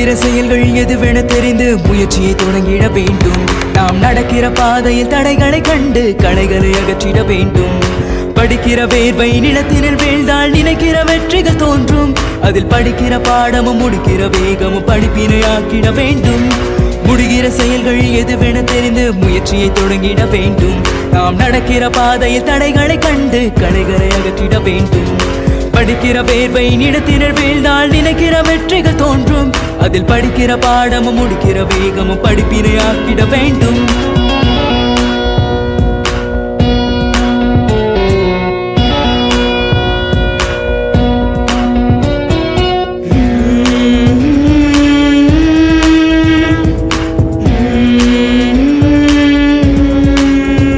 முடிகிற செயல்கள் எதுவென தெரிந்து முயற்சியை தொடங்கிட வேண்டும். நாம் நடக்கிற பாதையில் தடைகளை கண்டு களைகளை அகற்றிட வேண்டும். படிக்கிற வேர்வை நிலத்தினில் வீழ்ந்தால் நினைக்கிற வெற்றிகள் தோன்றும். அதில் படிக்கிற பாடமும் முடிக்கிற வேகமும் படிப்பினை ஆக்கிட வேண்டும். முடிகிற செயல்கள் எதுவென தெரிந்து முயற்சியை தொடங்கிட வேண்டும். நாம் நடக்கிற பாதையில் தடைகளை கண்டு களைகளை அகற்றிட வேண்டும். படிக்கிற வேர்வை நிலத்தினில் வீழ்ந்தால் நினைக்கிற வெற்றிகள் தோன்றும். அதில் படிக்கிற பாடமும் முடிக்கிற வேகமும் படிப்பினை ஆக்கிட வேண்டும்.